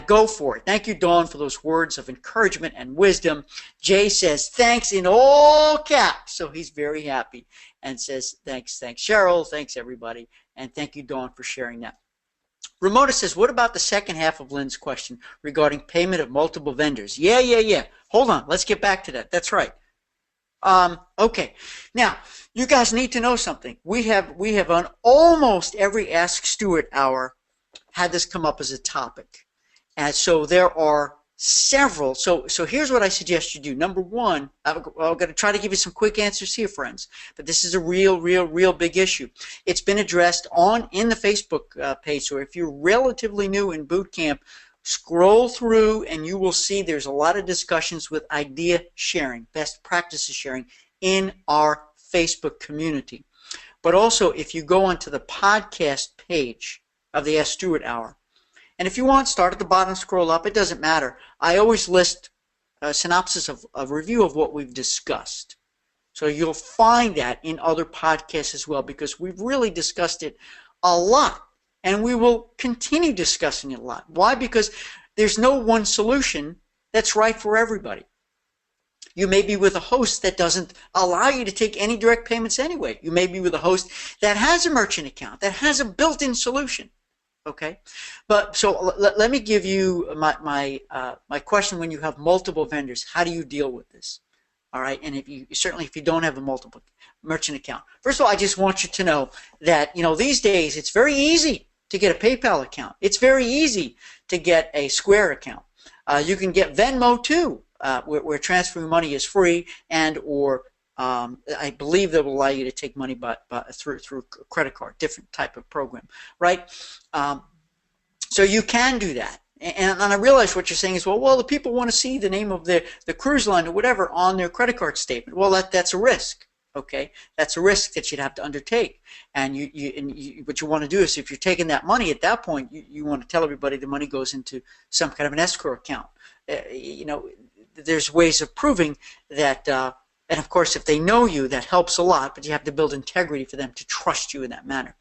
Go for it. Thank you, Dawn, for those words of encouragement and wisdom. Jay says, thanks in all caps. So he's very happy and says, thanks, Cheryl. Thanks, everybody. And thank you, Dawn, for sharing that. Ramona says, what about the second half of Lynn's question regarding payment of multiple vendors? Yeah. Hold on. Let's get back to that. That's right. Okay. Now, you guys need to know something. We have on almost every Ask Stewart hour had this come up as a topic. And so there are several. So here's what I suggest you do. Number one, I'm going to try to give you some quick answers here, friends. But this is a real big issue. It's been addressed in the Facebook page. So if you're relatively new in boot camp, scroll through and you will see there's a lot of discussions with idea sharing, best practices sharing in our Facebook community. But also, if you go onto the podcast page of the Ask Stewart Hour, and if you want, start at the bottom, scroll up. It doesn't matter. I always list a synopsis of a review of what we've discussed. So you'll find that in other podcasts as well, because we've really discussed it a lot. And we will continue discussing it a lot. Why? Because there's no one solution that's right for everybody. You may be with a host that doesn't allow you to take any direct payments anyway. You may be with a host that has a merchant account, that has a built-in solution. Okay, but so let me give you my question. When you have multiple vendors, how do you deal with this? All right, and if you don't have a multiple merchant account, first of all, I just want you to know that these days it's very easy to get a PayPal account. It's very easy to get a Square account. You can get Venmo too, where transferring money is free, and or I believe that will allow you to take money through a credit card, different type of program, right? So you can do that. And I realize what you're saying is, well, the people want to see the name of the cruise line or whatever on their credit card statement. Well, that's a risk, okay? That's a risk that you'd have to undertake. And what you want to do is, if you're taking that money at that point, you want to tell everybody the money goes into some kind of an escrow account. There's ways of proving that. And of course, if they know you, that helps a lot, but you have to build integrity for them to trust you in that manner.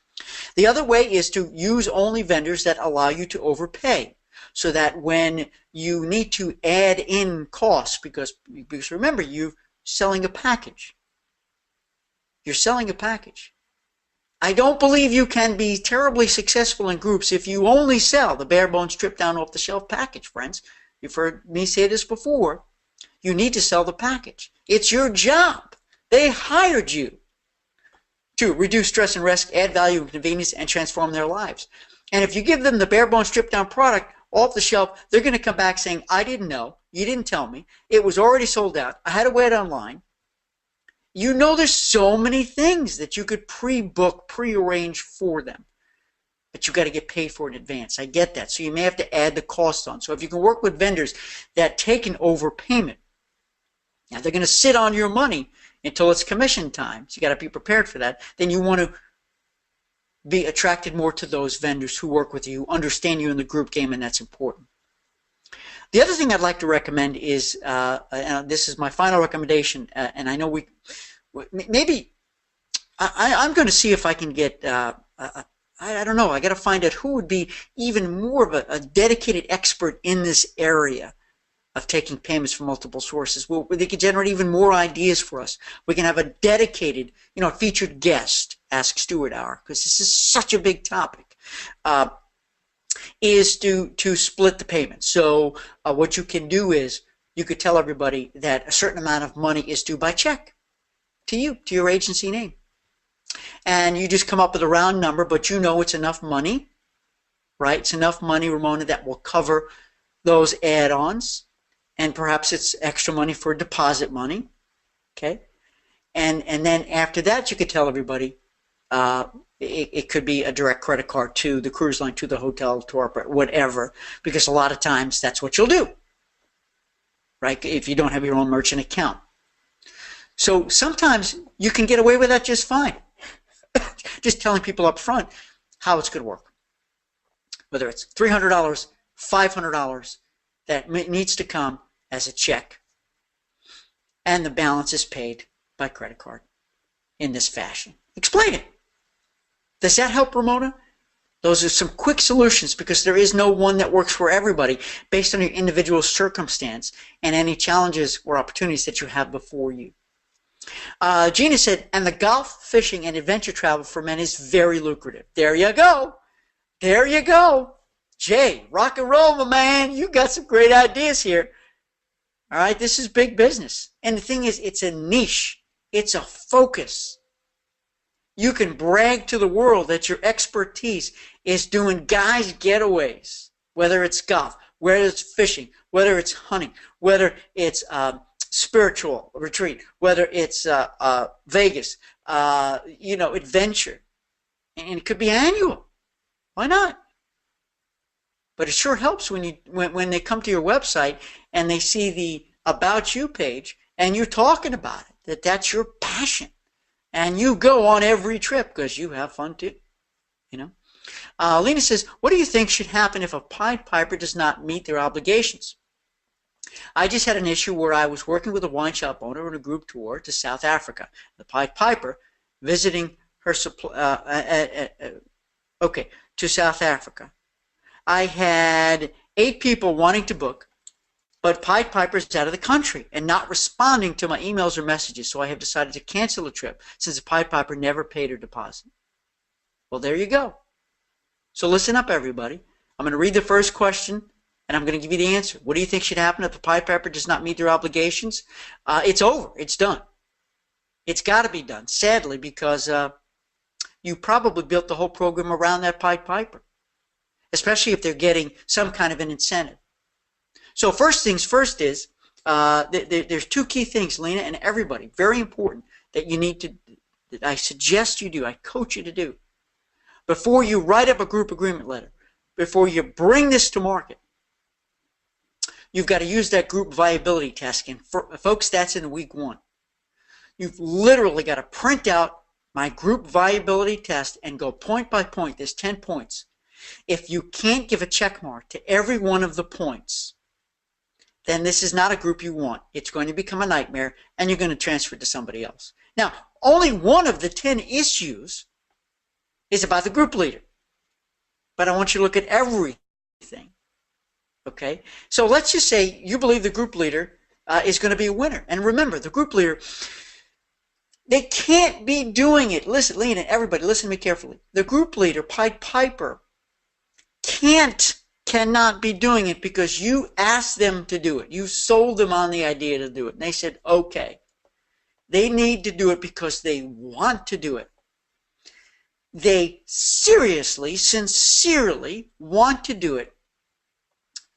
The other way is to use only vendors that allow you to overpay, so that when you need to add in costs, because remember, you're selling a package. You're selling a package. I don't believe you can be terribly successful in groups if you only sell the bare bones stripped down off the shelf package, friends. You've heard me say this before. You need to sell the package. It's your job. They hired you to reduce stress and risk, add value and convenience, and transform their lives. And if you give them the bare bones stripped down product off the shelf, they're going to come back saying, I didn't know, you didn't tell me, it was already sold out, I had to wait online. There's so many things that you could pre-book, pre-arrange for them. But you've got to get paid for in advance. I get that. So you may have to add the cost on. So if you can work with vendors that take an overpayment, now they're going to sit on your money until it's commission time. So you got to be prepared for that. Then you want to be attracted more to those vendors who work with you, understand you in the group game, and that's important. The other thing I'd like to recommend is, and this is my final recommendation, and I know maybe I'm going to see if I can get, I don't know, I got to find out who would be even more of a dedicated expert in this area of taking payments from multiple sources. Well, they could generate even more ideas for us. We can have a dedicated, featured guest, Ask Stewart Hour, because this is such a big topic, is to split the payment. So what you can do is you could tell everybody that a certain amount of money is due by check to you, to your agency name. And you just come up with a round number, but it's enough money, right? It's enough money, Ramona, that will cover those add-ons. And perhaps it's extra money for deposit money, okay? And then after that, you could tell everybody it could be a direct credit card to the cruise line, to the hotel, to our whatever, because a lot of times that's what you'll do, right? If you don't have your own merchant account. So sometimes you can get away with that just fine. Just telling people up front how it's going to work. Whether it's $300, $500, that needs to come as a check, and the balance is paid by credit card in this fashion. Explain it. Does that help, Ramona? Those are some quick solutions, because there is no one that works for everybody based on your individual circumstance and any challenges or opportunities that you have before you. Gina said, and the golf, fishing, and adventure travel for men is very lucrative. There you go. There you go. Jay, rock and roll, my man. You got some great ideas here. All right, this is big business. And the thing is, it's a niche. It's a focus. You can brag to the world that your expertise is doing guys' getaways, whether it's golf, whether it's fishing, whether it's hunting, whether it's spiritual retreat, whether it's Vegas, adventure. And it could be annual. Why not? But it sure helps when they come to your website and they see the About You page and you're talking about it, that's your passion. And you go on every trip because you have fun too. Lena says, what do you think should happen if a Pied Piper does not meet their obligations? I just had an issue where I was working with a wine shop owner on a group tour to South Africa. The Pied Piper visiting her to South Africa. I had 8 people wanting to book, but Pied Piper's out of the country and not responding to my emails or messages, so I have decided to cancel the trip since the Pied Piper never paid her deposit. Well, there you go. So listen up, everybody. I'm going to read the first question, and I'm going to give you the answer. What do you think should happen if the Pied Piper does not meet their obligations? It's over. It's done. It's got to be done, sadly, because you probably built the whole program around that Pied Piper, especially if they're getting some kind of an incentive. So first things first is, there's 2 key things, Lena, and everybody, very important, that you need to, that I suggest you do, I coach you to do. Before you write up a group agreement letter, before you bring this to market, you've got to use that group viability test. And folks, that's in week 1. You've literally got to print out my group viability test and go point by point. There's 10 points. If you can't give a check mark to every one of the points, then this is not a group you want. It's going to become a nightmare, and you're going to transfer it to somebody else. Now, only one of the 10 issues is about the group leader. But I want you to look at everything. Okay? So let's just say you believe the group leader is going to be a winner. And remember, the group leader, they can't be doing it. Listen, Lena, everybody, listen to me carefully. The group leader, Pied Piper, cannot be doing it because you asked them to do it. You sold them on the idea to do it. And they said, okay. They need to do it because they want to do it. They seriously, sincerely want to do it.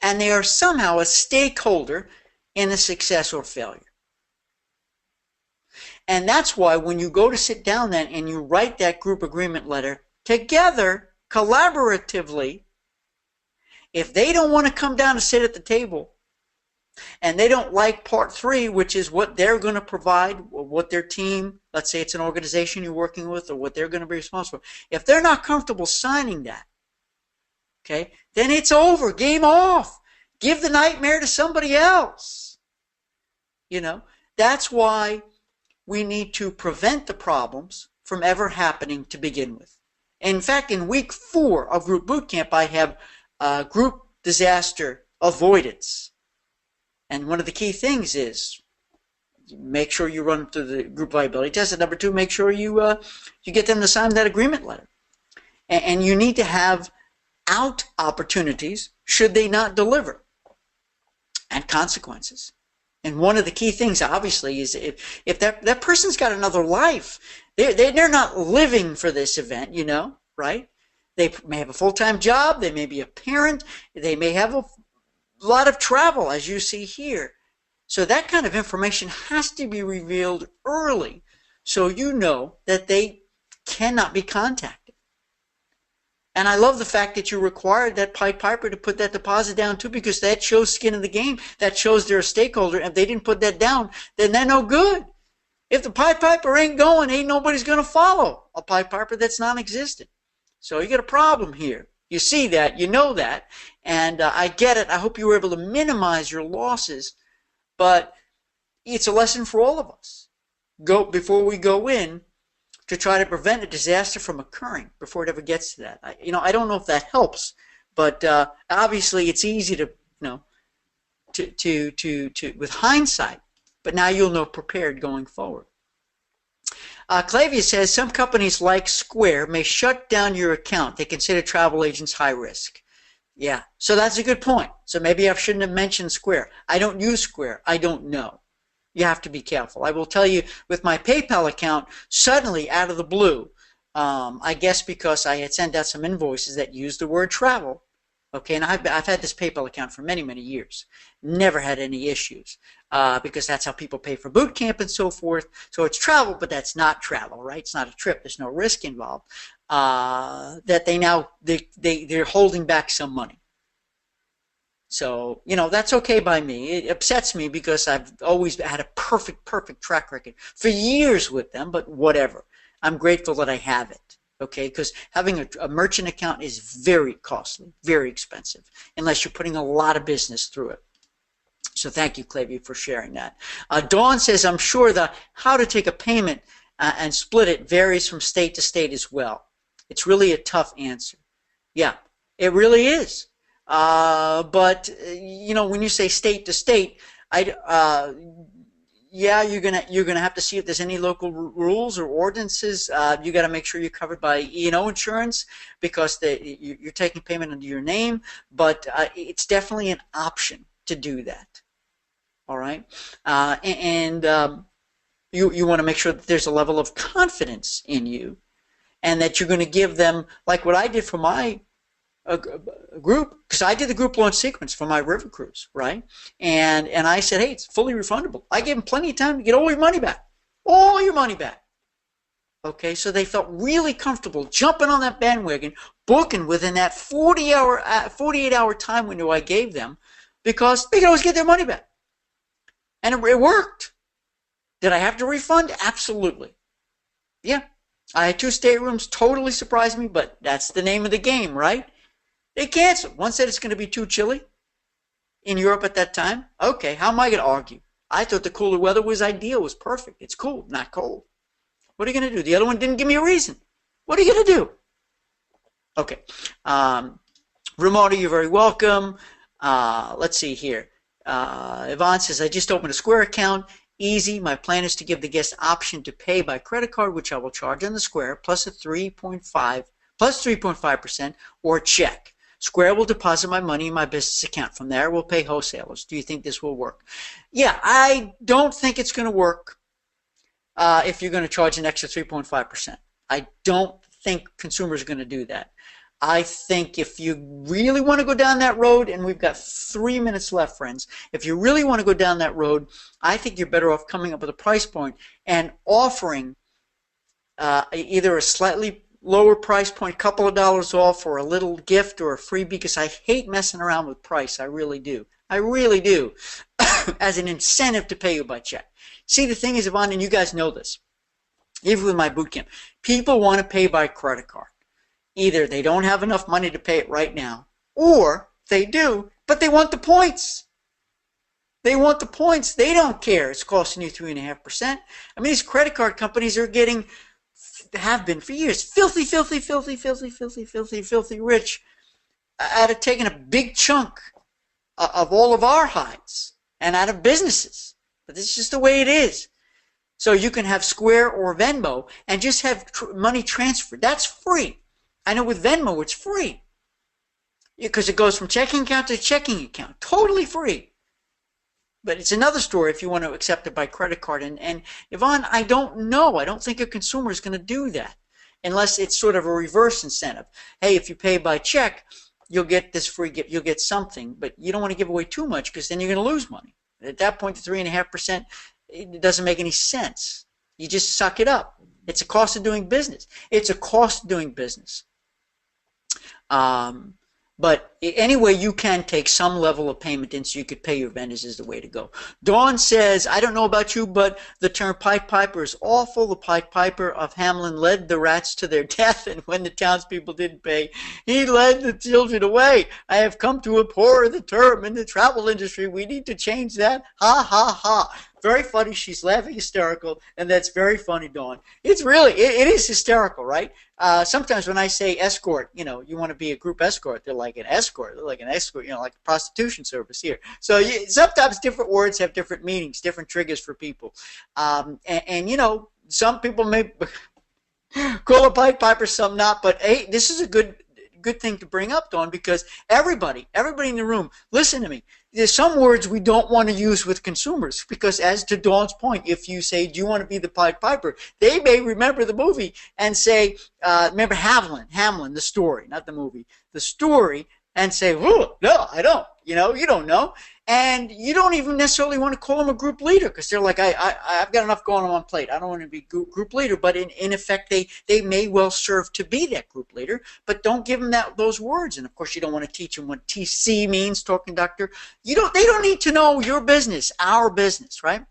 And they are somehow a stakeholder in the success or failure. And that's why when you go to sit down then and you write that group agreement letter together, collaboratively, if they don't want to come down and sit at the table, and they don't like part 3, which is what they're going to provide, or what their team, let's say it's an organization you're working with, or what they're going to be responsible for, if they're not comfortable signing that, okay, then it's over, game off. Give the nightmare to somebody else. That's why we need to prevent the problems from ever happening to begin with. In fact, in week 4 of Group Bootcamp, I have group disaster avoidance. And one of the key things is make sure you run through the group viability test. And number 2, make sure you get them to sign that agreement letter. And you need to have out opportunities should they not deliver, and consequences. And one of the key things, obviously, is if that person's got another life, they're not living for this event, right? They may have a full-time job, they may be a parent, they may have a lot of travel, as you see here. So that kind of information has to be revealed early so you know that they cannot be contacted. And I love the fact that you required that Pied Piper to put that deposit down too, because that shows skin in the game. That shows they're a stakeholder. And if they didn't put that down, then they're no good. If the Pied Piper ain't going, ain't nobody's going to follow a Pied Piper that's non-existent. So you got a problem here. You see that, you know that, and I get it. I hope you were able to minimize your losses, but it's a lesson for all of us. Before we go in, to try to prevent a disaster from occurring before it ever gets to that. I don't know if that helps, but obviously it's easy to, with hindsight, but now you'll know prepared going forward. Clavia says some companies like Square may shut down your account. They consider travel agents high risk. Yeah, so that's a good point. So maybe I shouldn't have mentioned Square. I don't use Square. I don't know. You have to be careful. I will tell you, with my PayPal account, suddenly out of the blue, I guess because I had sent out some invoices that used the word travel. Okay, and I've had this PayPal account for many, many years. Never had any issues because that's how people pay for boot camp and so forth. So it's travel, but that's not travel, right? It's not a trip. There's no risk involved. That they're holding back some money. So, that's okay by me. It upsets me because I've always had a perfect track record for years with them, but whatever. I'm grateful that I have it, okay? Because having a merchant account is very costly, very expensive, unless you're putting a lot of business through it. So thank you, Clavia, for sharing that. Dawn says, I'm sure the how to take a payment and split it varies from state to state as well. It's really a tough answer. Yeah, it really is. But when you say state to state, yeah, you're gonna have to see if there's any local rules or ordinances. You got to make sure you're covered by E&O insurance because you're taking payment under your name. But it's definitely an option to do that. All right, you want to make sure that there's a level of confidence in you, and that you're going to give them, like what I did for my a group, because I did the group launch sequence for my river cruise, right? And I said, hey, it's fully refundable. I gave them plenty of time to get all your money back. All your money back. Okay, so they felt really comfortable jumping on that bandwagon, booking within that 48-hour time window I gave them, because they could always get their money back. And it worked. Did I have to refund? Absolutely. Yeah. I had 2 staterooms, totally surprised me, but that's the name of the game, right? They canceled. One said it's going to be too chilly in Europe at that time. Okay, how am I going to argue? I thought the cooler weather was ideal, was perfect. It's cool, not cold. What are you going to do? The other one didn't give me a reason. What are you going to do? Okay. Ramona, you're very welcome. Let's see here. Yvonne says, I just opened a Square account. Easy. My plan is to give the guest option to pay by credit card, which I will charge on the Square, plus 3.5% or check. Square will deposit my money in my business account. From there, we'll pay wholesalers. Do you think this will work? Yeah, I don't think it's going to work if you're going to charge an extra 3.5%. I don't think consumers are going to do that. I think if you really want to go down that road, and we've got 3 minutes left, friends, if you really want to go down that road, I think you're better off coming up with a price point and offering either a slightly lower price point, couple of dollars off, or a little gift or a freebie, because I hate messing around with price. I really do. I really do. As an incentive to pay you by check. See, the thing is, Yvonne, and you guys know this, even with my boot camp, people want to pay by credit card. Either they don't have enough money to pay it right now, or They do, but they want the points. They want the points. They don't care. It's costing you 3.5%. I mean, these credit card companies are getting, have been for years, filthy rich out of taking a big chunk of all of our hides and out of businesses. But this is just the way it is. So you can have Square or Venmo and just have money transferred. That's free. I know with Venmo it's free because it goes from checking account to checking account. Totally free. But it's another story if you want to accept it by credit card. And Yvonne, I don't know. I don't think a consumer is going to do that unless it's sort of a reverse incentive. Hey, if you pay by check, you'll get this free gift. You'll get something. But you don't want to give away too much because then you're going to lose money. At that point, the 3.5%, it doesn't make any sense. You just suck it up. It's a cost of doing business. It's a cost of doing business. But anyway, you can take some level of payment in so you could pay your vendors is the way to go. Dawn says, I don't know about you, but the term Pied Piper is awful. The Pied Piper of Hamelin led the rats to their death, and when the townspeople didn't pay, he led the children away. I have come to abhor the term in the travel industry. We need to change that. Ha, ha, ha. Very funny. She's laughing hysterical, and that's very funny, Dawn. It's really, it is hysterical, right? Sometimes when I say escort, you know, you want to be a group escort, they're like an escort. They're like an escort, you know, like a prostitution service here. So sometimes different words have different meanings, different triggers for people. And you know, some people may call a Pied Piper, some not. But hey, this is a good thing to bring up, Dawn, because everybody in the room, listen to me. There's some words we don't want to use with consumers because, as to Dawn's point, if you say, do you want to be the Pied Piper, they may remember the movie and say, remember Hamelin, the story, not the movie, the story, and say, oh, no, I don't. You know, you don't know. And you don't even necessarily want to call them a group leader because they're like, I've got enough going on my plate. I don't want to be group leader. But in effect, they may well serve to be that group leader, but don't give them those words. And, of course, you don't want to teach them what TC means, talking doctor. They don't need to know your business, our business, right?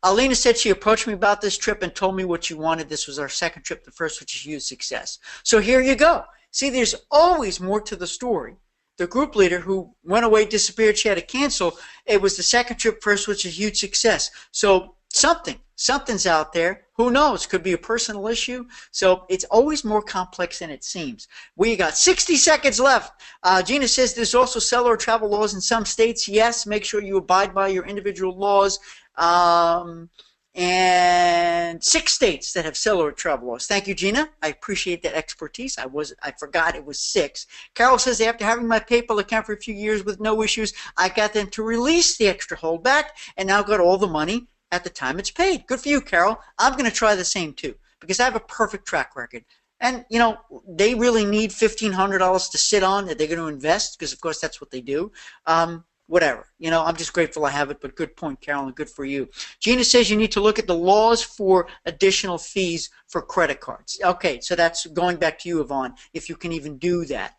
Alina said she approached me about this trip and told me what she wanted. This was our second trip, the first, which is huge success. So here you go. See, there's always more to the story. The group leader who went away, disappeared, she had to cancel. It was the second trip first, which is a huge success. So something's out there. Who knows? Could be a personal issue. So it's always more complex than it seems. We got 60 seconds left. Gina says there's also seller travel laws in some states. Yes, make sure you abide by your individual laws. And 6 states that have seller travel laws. Thank you, Gina. I appreciate that expertise. I forgot it was 6. Carol says, after having my PayPal account for a few years with no issues, I got them to release the extra holdback and now got all the money at the time it's paid. Good for you, Carol. I'm going to try the same too because I have a perfect track record. And, you know, they really need $1,500 to sit on that they're going to invest because, of course, that's what they do. Whatever. You know, I'm just grateful I have it, but good point, Carolyn. Good for you. Gina says you need to look at the laws for additional fees for credit cards. Okay, so that's going back to you, Yvonne, if you can even do that.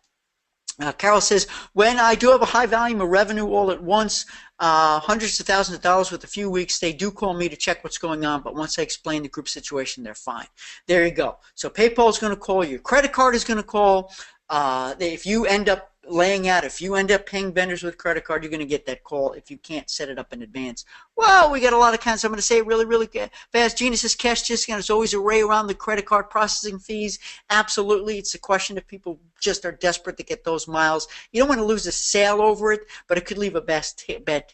Carol says, when I do have a high volume of revenue all at once, hundreds of thousands of dollars with a few weeks, they do call me to check what's going on, but once I explain the group situation, they're fine. There you go. So PayPal is going to call, your credit card is going to call. If you end up laying out, if you end up paying vendors with credit card, you're going to get that call if you can't set it up in advance. Well, we got a lot of kinds. I'm going to say it really fast. Gina says cash discount is always a ray around the credit card processing fees. Absolutely. It's a question if people just are desperate to get those miles. You don't want to lose a sale over it, but it could leave a bad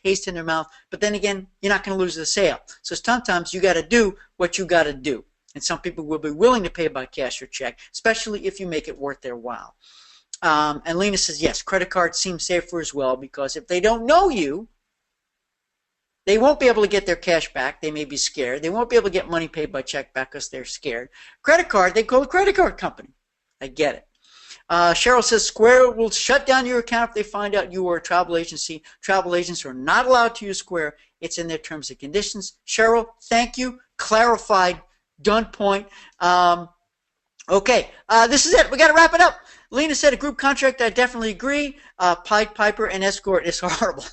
taste in their mouth. But then again, you're not going to lose the sale. So sometimes you got to do what you got to do. And some people will be willing to pay by cash or check, especially if you make it worth their while. And Lena says, yes, credit cards seem safer as well because if they don't know you, they won't be able to get their cash back. They may be scared. They won't be able to get money paid by check back because they're scared. Credit card, they call a credit card company. I get it. Cheryl says, Square will shut down your account if they find out you are a travel agency. Travel agents are not allowed to use Square. It's in their terms and conditions. Cheryl, thank you. Clarified. Done point. Okay, this is it. We got to wrap it up. Lena said a group contract. I definitely agree. Pied Piper and escort is horrible.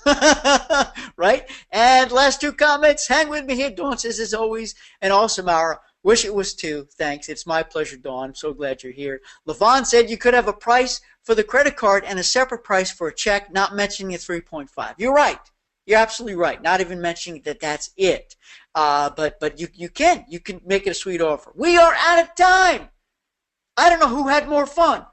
Right? And last 2 comments. Hang with me here. Dawn says, as always, an awesome hour. Wish it was 2. Thanks. It's my pleasure, Dawn. I'm so glad you're here. Levon said you could have a price for the credit card and a separate price for a check, not mentioning the 3.5. You're right. You're absolutely right. Not even mentioning that that's it. But you can make it a sweet offer. We are out of time. I don't know who had more fun,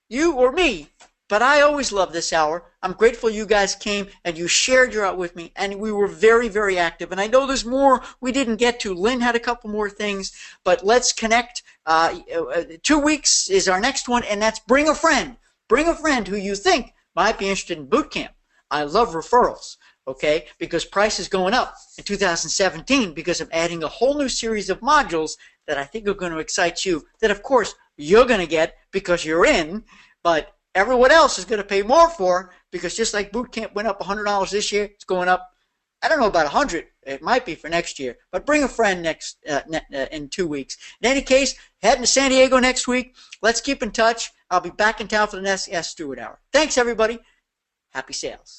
you or me, but I always love this hour. I'm grateful you guys came and you shared your out with me, and we were very, very active. And I know there's more we didn't get to. Lynn had a couple more things, but let's connect. 2 weeks is our next one, and that's bring a friend. Bring a friend who you think might be interested in boot camp. I love referrals, okay, because price is going up in 2017 because I'm adding a whole new series of modules that I think are going to excite you, that of course you're going to get because you're in, but everyone else is going to pay more for, because just like boot camp went up $100 this year, it's going up, I don't know about 100. It might be for next year, but bring a friend in 2 weeks. In any case, heading to San Diego next week. Let's keep in touch. I'll be back in town for the next Stewart Hour. Thanks, everybody. Happy sales.